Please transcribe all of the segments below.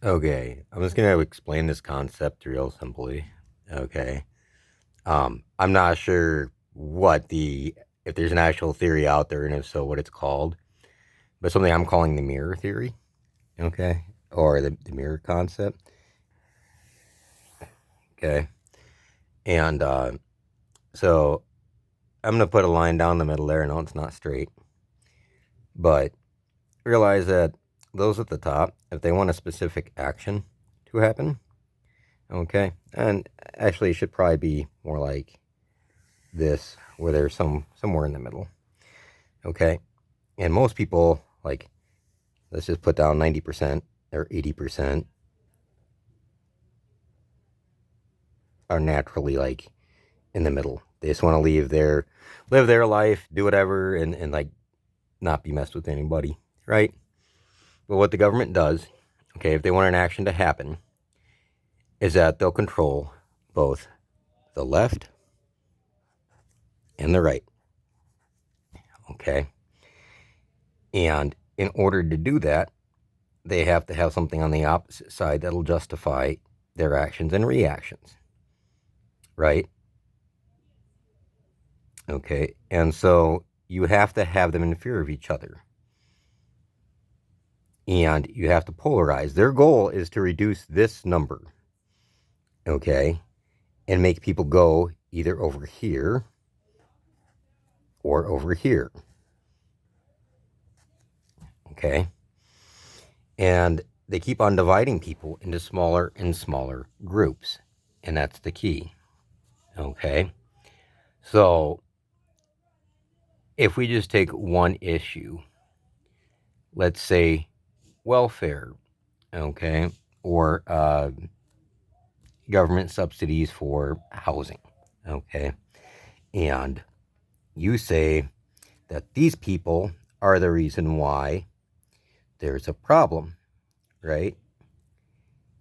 Okay, I'm just gonna explain this concept real simply. Okay. I'm not sure what the if there's an actual theory out there, and if so, what it's called, but something I'm calling the mirror theory. Okay, or the mirror concept. Okay, and so I'm gonna put a line down the middle there. No, it's not straight, but realize that those at the top, if they want a specific action to happen, okay, and actually it should probably be more like this, where there's somewhere in the middle. Okay, and most people, like, let's just put down 90% or 80%, are naturally like in the middle. They just want to live their life, do whatever, and like not be messed with anybody, right? But what the government does, okay, if they want an action to happen, is that they'll control both the left and the right. Okay, and in order to do that, they have to have something on the opposite side that'll justify their actions and reactions, right? Okay, and so you have to have them in fear of each other. And you have to polarize. Their goal is to reduce this number, okay, and make people go either over here or over here, okay? And they keep on dividing people into smaller and smaller groups, and that's the key, okay? So if we just take one issue, let's say welfare, okay, or government subsidies for housing, okay, and you say that these people are the reason why there's a problem, right?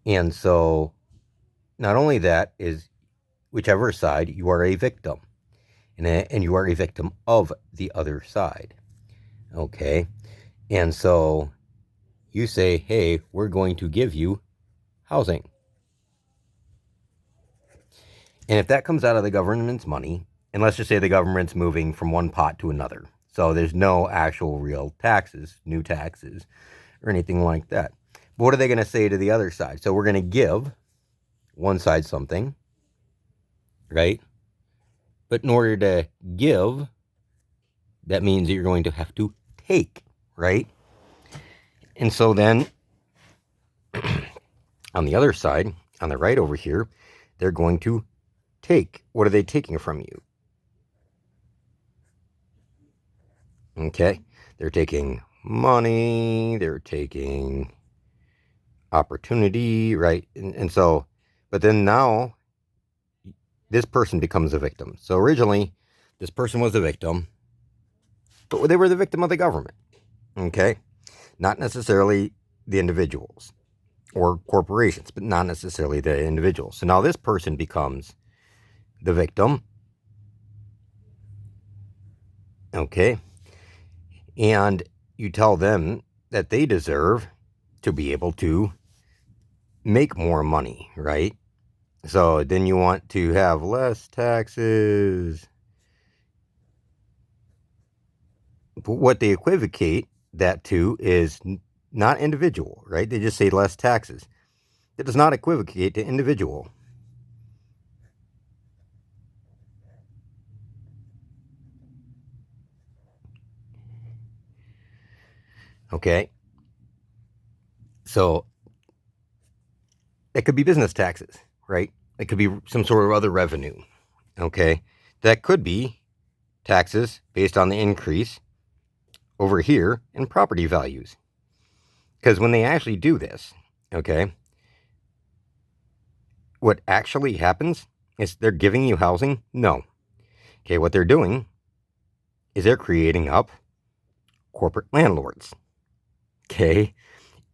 And so, not only that, is whichever side, you are a victim, and you are a victim of the other side, okay? And so, you say, hey, we're going to give you housing. And if that comes out of the government's money, and let's just say the government's moving from one pot to another, so there's no actual real taxes, new taxes, or anything like that. But what are they going to say to the other side? So we're going to give one side something, right? But in order to give, that means that you're going to have to take, right? And so then on the other side, on the right over here, they're going to take. What are they taking from you? Okay, they're taking money, they're taking opportunity, right? And so, but then now this person becomes a victim. So originally, this person was a victim, but they were the victim of the government, okay? Not necessarily the individuals or corporations, but not necessarily the individuals. So now this person becomes the victim, okay? And you tell them that they deserve to be able to make more money, right? So then you want to have less taxes. But what they equivocate that to is not individual, right? They just say less taxes. It does not equivocate to individual. Okay? So it could be business taxes, right? It could be some sort of other revenue. Okay? That could be taxes based on the increase over here in property values. Because when they actually do this, okay, what actually happens is they're giving you housing? No. Okay, what they're doing is they're creating up corporate landlords. Okay,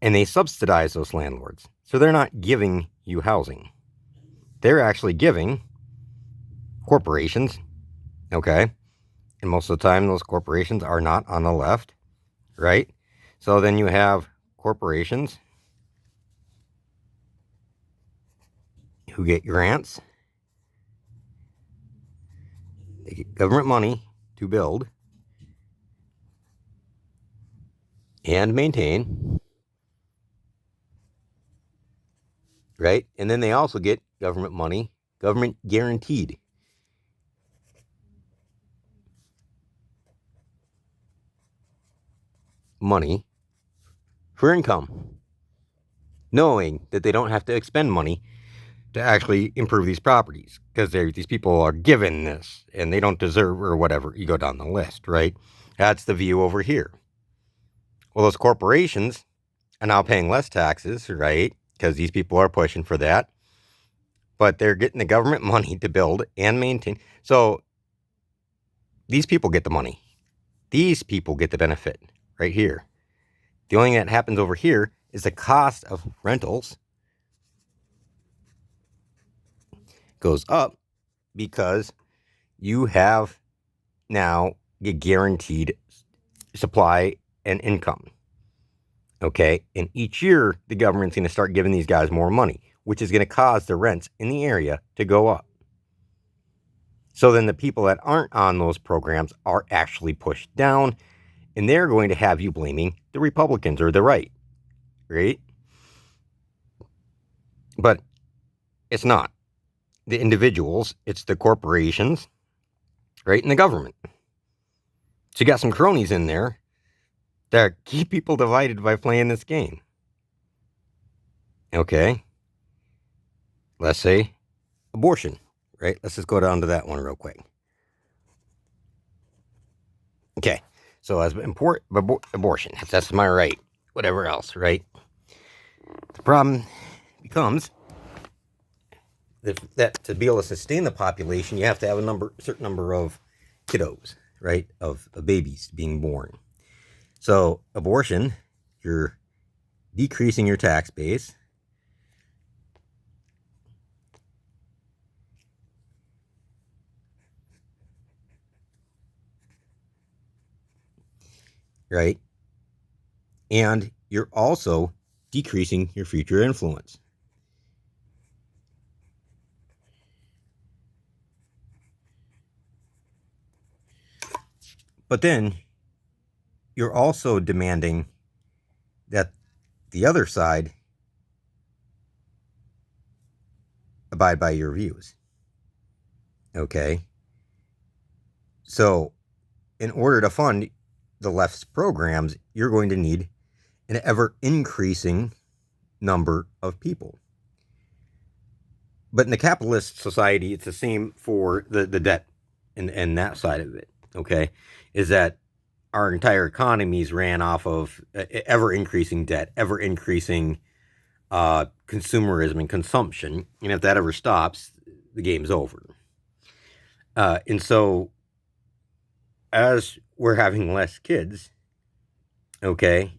and they subsidize those landlords. So they're not giving you housing. They're actually giving corporations, okay? And most of the time, those corporations are not on the left, right? So then you have corporations who get grants. They get government money to build and maintain, right? And then they also get government money, government guaranteed money for income, knowing that they don't have to expend money to actually improve these properties because these people are given this and they don't deserve, or whatever. You go down the list, right? That's the view over here. Well, those corporations are now paying less taxes, right? Because these people are pushing for that. But they're getting the government money to build and maintain. So these people get the money. These people get the benefit right here. The only thing that happens over here is the cost of rentals goes up because you have now a guaranteed supply and income. Okay, and each year the government's going to start giving these guys more money, which is going to cause the rents in the area to go up. So then the people that aren't on those programs are actually pushed down, and they're going to have you blaming the Republicans or the right, right? But it's not the individuals, it's the corporations, right, and the government. So you got some cronies in there that keep people divided by playing this game. Okay, let's say abortion, right? Let's just go down to that one real quick. Okay, so as abortion, if that's my right, whatever else, right? The problem becomes that to be able to sustain the population, you have to have a certain number of kiddos, right? Of babies being born. So abortion, you're decreasing your tax base. Right? And you're also decreasing your future influence. But then you're also demanding that the other side abide by your views. Okay? So in order to fund the left's programs, you're going to need an ever increasing number of people. But in the capitalist society, it's the same for the debt and that side of it, okay? Is that our entire economies ran off of ever increasing debt, ever increasing consumerism and consumption. And if that ever stops, the game's over. And so as we're having less kids, okay,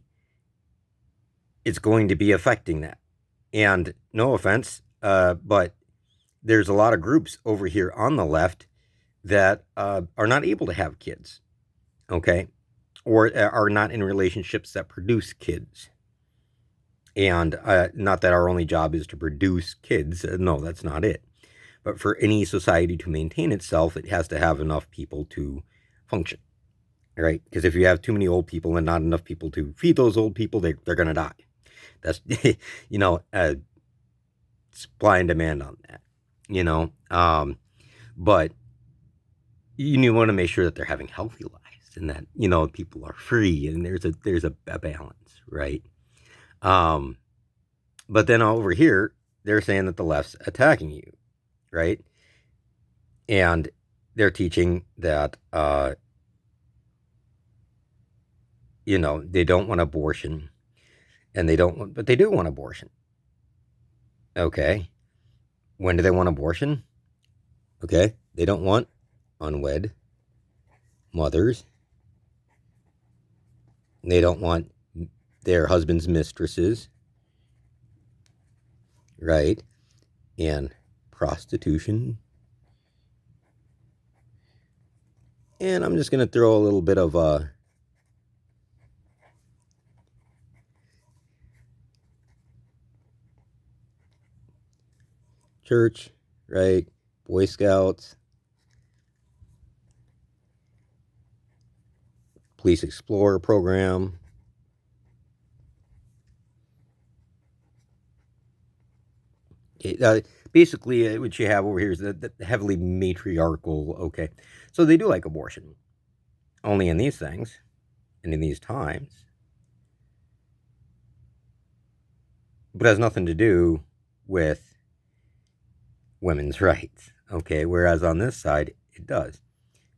it's going to be affecting that. And no offense, but there's a lot of groups over here on the left that are not able to have kids, okay, or are not in relationships that produce kids. And not that our only job is to produce kids. No, that's not it. But for any society to maintain itself, it has to have enough people to function, right? Because if you have too many old people and not enough people to feed those old people, they're going to die. That's, supply and demand on that, but you want to make sure that they're having healthy lives and that, people are free and there's a balance, right? But then over here, they're saying that the left's attacking you, right? And they're teaching that, they don't want abortion and but they do want abortion. Okay. When do they want abortion? Okay. They don't want unwed mothers. They don't want their husband's mistresses. Right? And prostitution. And I'm just going to throw a little bit of church, right? Boy Scouts, Police Explorer program. Basically, what you have over here is the heavily matriarchal, okay. So they do like abortion. Only in these things and in these times. But it has nothing to do with women's rights, okay? Whereas on this side, it does.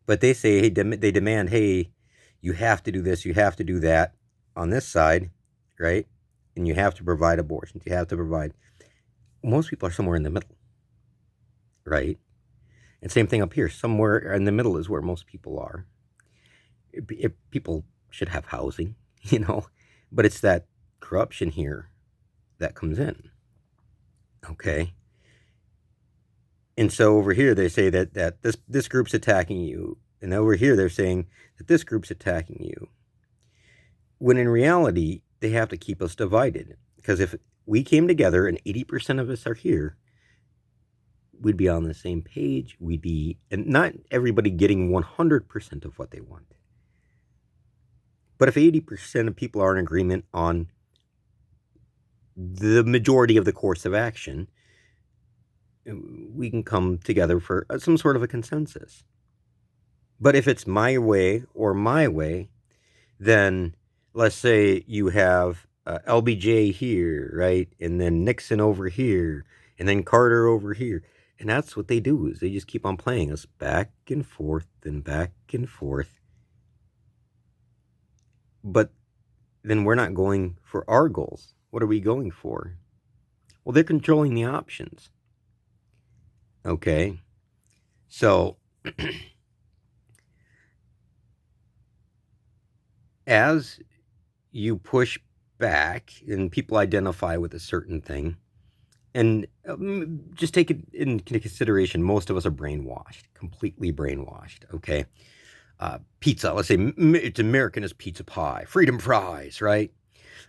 But they say, hey, they demand, hey, you have to do this, you have to do that on this side, right? And you have to provide abortions, you have to provide. Most people are somewhere in the middle, right? And same thing up here, somewhere in the middle is where most people are. People should have housing, you know, but it's that corruption here that comes in, okay? And so over here they say that this group's attacking you, and over here they're saying that this group's attacking you. When in reality, they have to keep us divided. Because if we came together and 80% of us are here, we'd be on the same page. We'd be, and not everybody getting 100% of what they want. But if 80% of people are in agreement on the majority of the course of action, we can come together for some sort of a consensus. But if it's my way or my way, then let's say you have LBJ here, right? And then Nixon over here, and then Carter over here. And that's what they do, is they just keep on playing us back and forth and back and forth. But then we're not going for our goals. What are we going for? Well, they're controlling the options. Okay. So as you push back and people identify with a certain thing, and just take it into consideration, most of us are brainwashed, completely brainwashed, okay? Pizza, let's say it's American as pizza pie, freedom fries, right?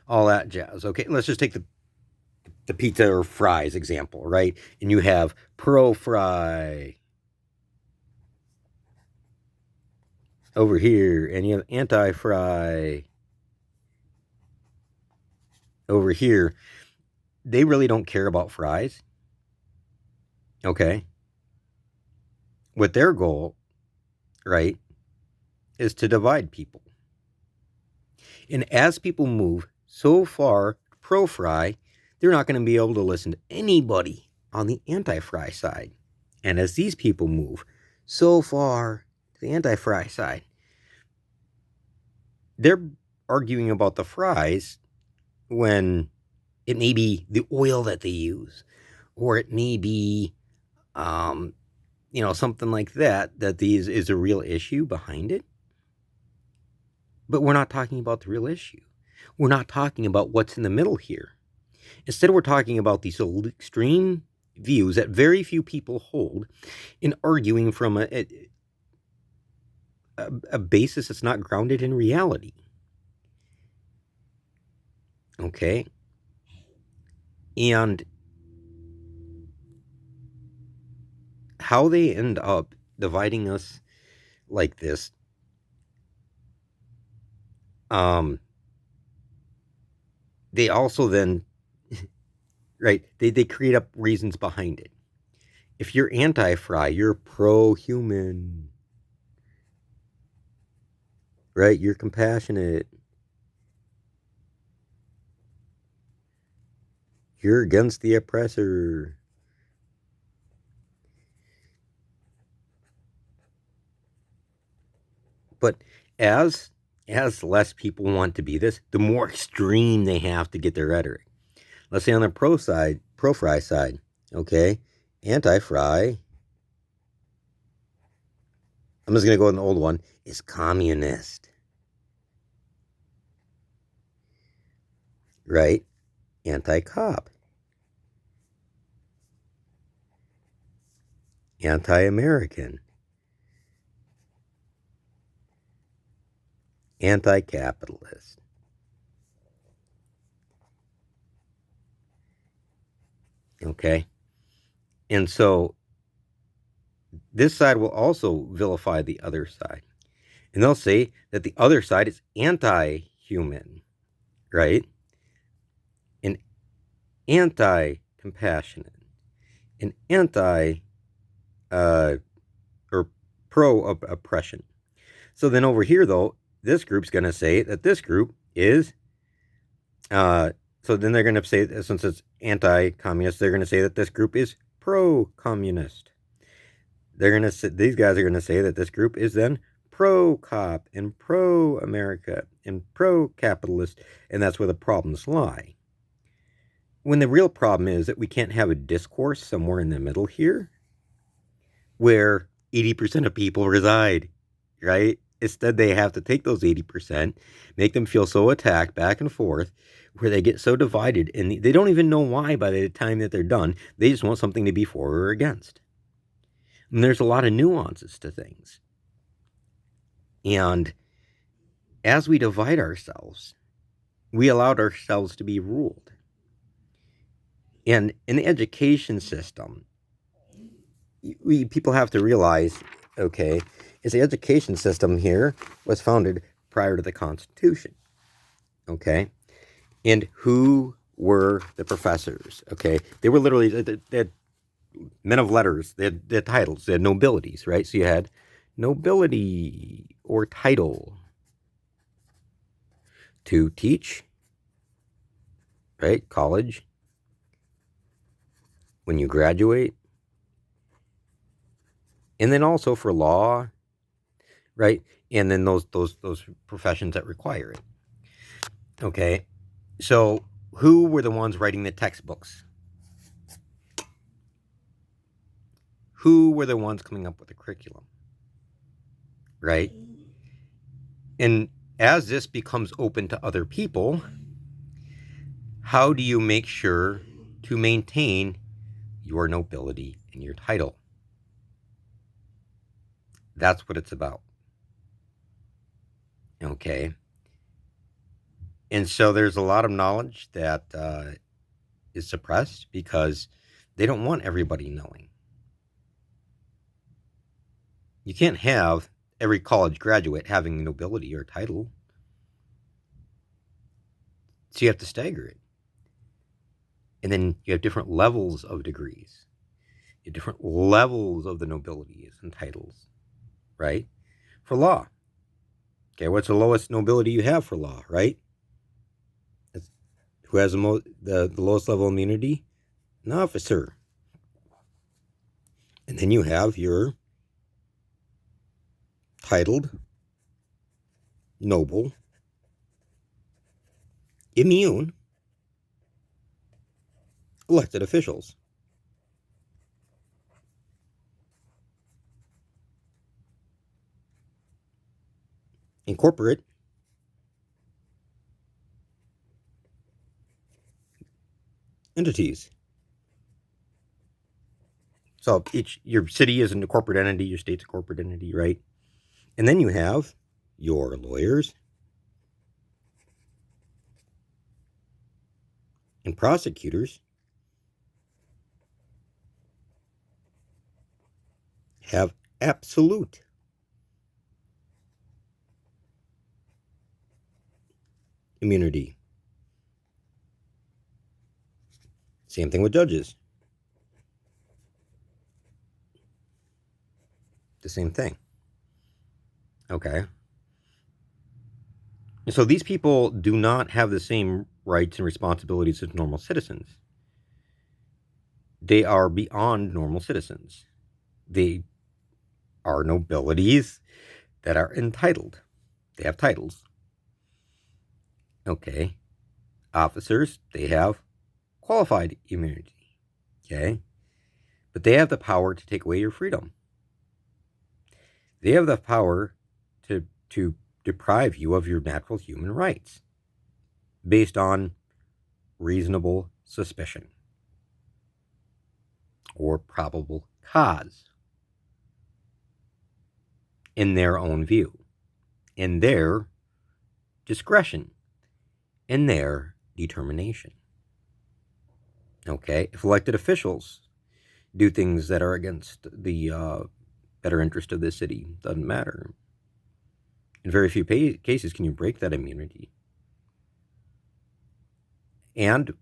All that jazz, okay? Let's just take the pizza or fries example, right? And you have pro fry over here, and you have anti fry over here. They really don't care about fries, okay? With their goal, right, is to divide people. And as people move so far pro fry, they're not going to be able to listen to anybody on the anti fry side. And as these people move so far to the anti fry side, they're arguing about the fries when it may be the oil that they use, or it may be, something like that is a real issue behind it. But we're not talking about the real issue. We're not talking about what's in the middle here. Instead, we're talking about these extreme views that very few people hold in arguing from a basis that's not grounded in reality. Okay? And how they end up dividing us like this, they also then, right, they create up reasons behind it. If you're anti-fry, you're pro-human, right? You're compassionate. You're against the oppressor. But as less people want to be this, the more extreme they have to get their rhetoric. Let's say on the pro-fry side, okay, anti-fry, I'm just going to go with an old one, is communist. Right? Anti-cop. Anti-American. Anti-capitalist. Okay? And so this side will also vilify the other side. And they'll say that the other side is anti-human, right? And anti-compassionate. And or pro-oppression. So then over here, though, this group's going to say that this group is, so then they're going to say, since it's anti-communist, they're going to say that this group is pro-communist. They're going to say, these guys are going to say that this group is then pro-cop and pro-America and pro-capitalist, and that's where the problems lie. When the real problem is that we can't have a discourse somewhere in the middle here where 80% of people reside, right? Instead, they have to take those 80%, make them feel so attacked back and forth, where they get so divided, and they don't even know why by the time that they're done. They just want something to be for or against. And there's a lot of nuances to things. And as we divide ourselves, we allowed ourselves to be ruled. And in the education system, people have to realize, okay, is the education system here was founded prior to the Constitution, okay? And who were the professors, okay? They were literally, they had men of letters, they had titles, they had nobilities, right? So you had nobility or title to teach, right? College, when you graduate, and then also for law, right? And then those professions that require it. Okay, so who were the ones writing the textbooks? Who were the ones coming up with the curriculum? Right? And as this becomes open to other people, how do you make sure to maintain your nobility and your title? That's what it's about. Okay. And so there's a lot of knowledge that is suppressed because they don't want everybody knowing. You can't have every college graduate having nobility or title. So you have to stagger it. And then you have different levels of degrees. You have different levels of the nobilities and titles, right? For law. Okay, what's the lowest nobility you have for law, right? Who has the lowest level of immunity? An officer. And then you have your titled, noble, immune, elected officials. In corporate, entities. So your city is a corporate entity, your state's a corporate entity, right? And then you have your lawyers and prosecutors have absolute immunity. Same thing with judges. The same thing. Okay. And so these people do not have the same rights and responsibilities as normal citizens. They are beyond normal citizens. They are nobilities that are entitled. They have titles. Okay. Officers, they have qualified immunity. Okay. But they have the power to take away your freedom. They have the power to deprive you of your natural human rights based on reasonable suspicion or probable cause in their own view, in their discretion, in their determination. Okay, if elected officials do things that are against the better interest of the city. Doesn't matter. In very few cases can you break that immunity. And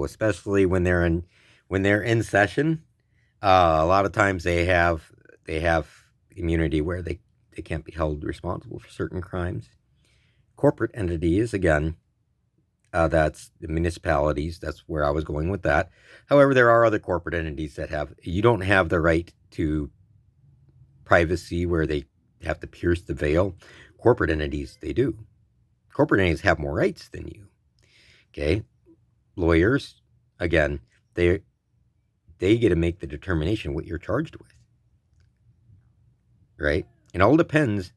especially when they're in session, a lot of times they have immunity where they can't be held responsible for certain crimes. Corporate entities, again, that's the municipalities. That's where I was going with that. However, there are other corporate entities that you don't have the right to privacy where they have to pierce the veil. Corporate entities, they do. Corporate entities have more rights than you. Okay? Lawyers, again, they get to make the determination what you're charged with. Right? It all depends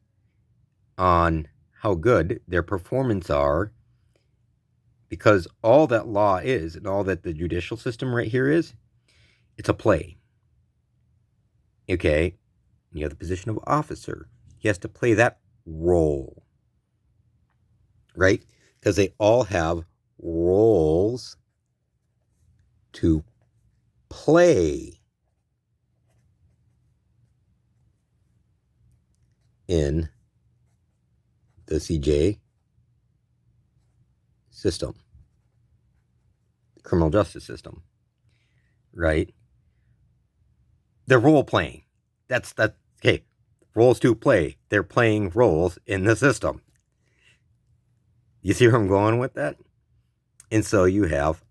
on how good their performance are, because all that law is and all that the judicial system right here is, it's a play. Okay? You have the position of officer. He has to play that role. Right? Because they all have roles to play in the CJ system, the criminal justice system, right? They're role playing. That's okay. Roles to play. They're playing roles in the system. You see where I'm going with that? And so you have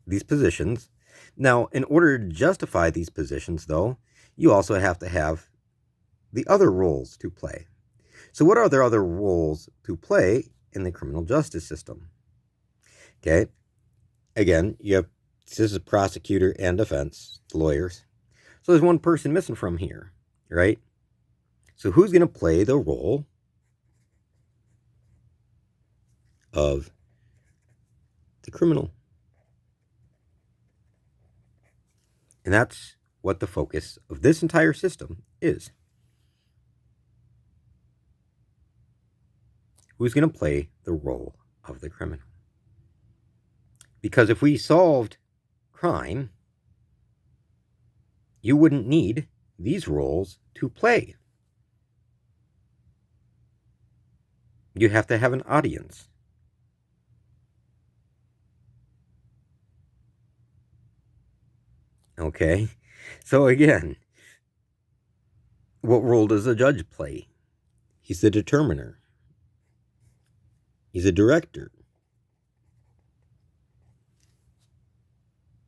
these positions. Now, in order to justify these positions, though, you also have to have the other roles to play. So what are the other roles to play in the criminal justice system? Okay. Again, this is prosecutor and defense, the lawyers. So there's one person missing from here, right? So who's going to play the role of the criminal? And that's what the focus of this entire system is. Who's going to play the role of the criminal? Because if we solved crime, you wouldn't need these roles to play. You have to have an audience. Okay? So again, what role does a judge play? He's the determiner. He's a director.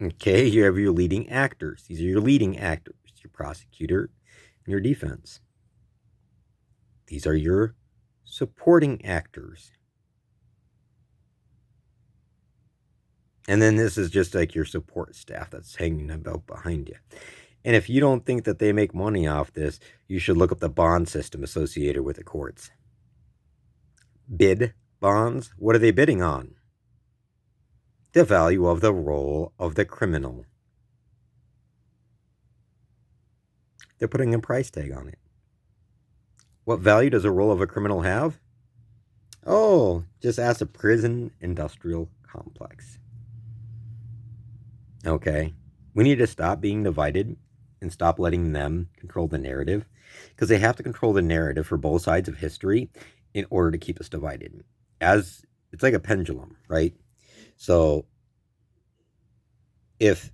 Okay, you have your leading actors. These are your leading actors, your prosecutor and your defense. These are your supporting actors. And then this is just like your support staff that's hanging about behind you. And if you don't think that they make money off this, you should look up the bond system associated with the courts. Bid bonds, what are they bidding on? The value of the role of the criminal. They're putting a price tag on it. What value does the role of a criminal have? Oh, just ask the prison industrial complex. Okay, we need to stop being divided and stop letting them control the narrative, because they have to control the narrative for both sides of history in order to keep us divided. As it's like a pendulum, right? So if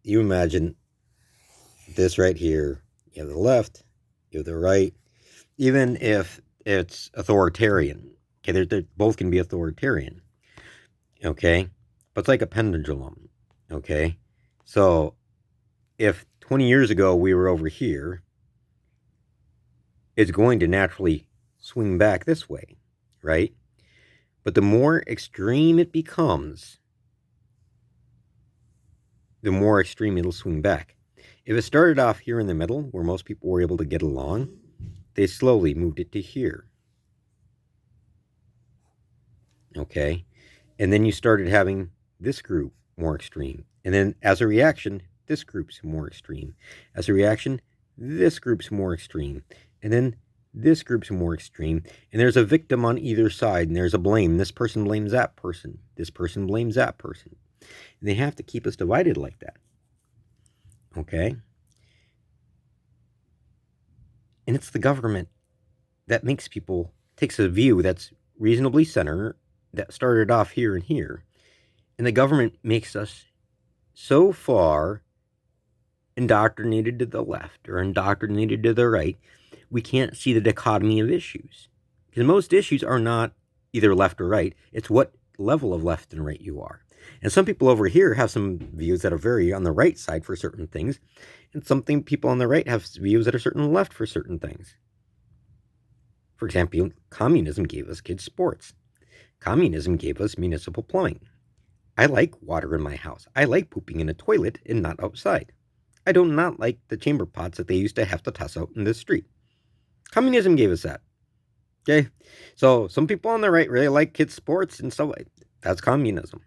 you imagine this right here, you have the left, you have the right, even if it's authoritarian, okay, they both can be authoritarian, okay, but it's like a pendulum, okay? So if 20 years ago we were over here, it's going to naturally swing back this way, right? But the more extreme it becomes, the more extreme it'll swing back. If it started off here in the middle, where most people were able to get along, they slowly moved it to here. Okay? And then you started having this group more extreme. And then as a reaction, this group's more extreme. As a reaction, this group's more extreme. And then this group's more extreme. And there's a victim on either side, and there's a blame. This person blames that person. This person blames that person. And they have to keep us divided like that. Okay? And it's the government that takes a view that's reasonably center, that started off here and here. And the government makes us so far indoctrinated to the left or indoctrinated to the right, we can't see the dichotomy of issues. Because most issues are not either left or right, it's what level of left and right you are. And some people over here have some views that are very on the right side for certain things, and people on the right have views that are certain left for certain things. For example, communism gave us kids' sports. Communism gave us municipal plumbing. I like water in my house. I like pooping in a toilet and not outside. I do not like the chamber pots that they used to have to toss out in the street. Communism gave us that. Okay? So some people on the right really like kids' sports and stuff. That's communism.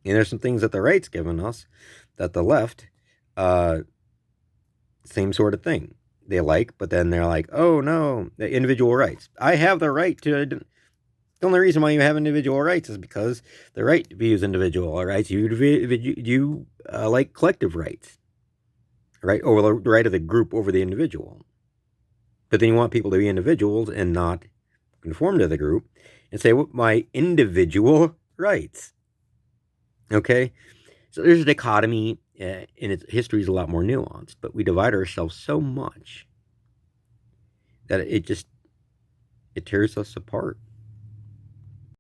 And there's some things that the right's given us that the left, same sort of thing. They like, but then they're like, oh no, the individual rights. I have the right to. The only reason why you have individual rights is because the right views individual rights. You like collective rights, right? Over the right of the group over the individual. But then you want people to be individuals and not conform to the group and say, well, my individual rights. Okay? So there's a dichotomy, and its history is a lot more nuanced, but we divide ourselves so much that it tears us apart.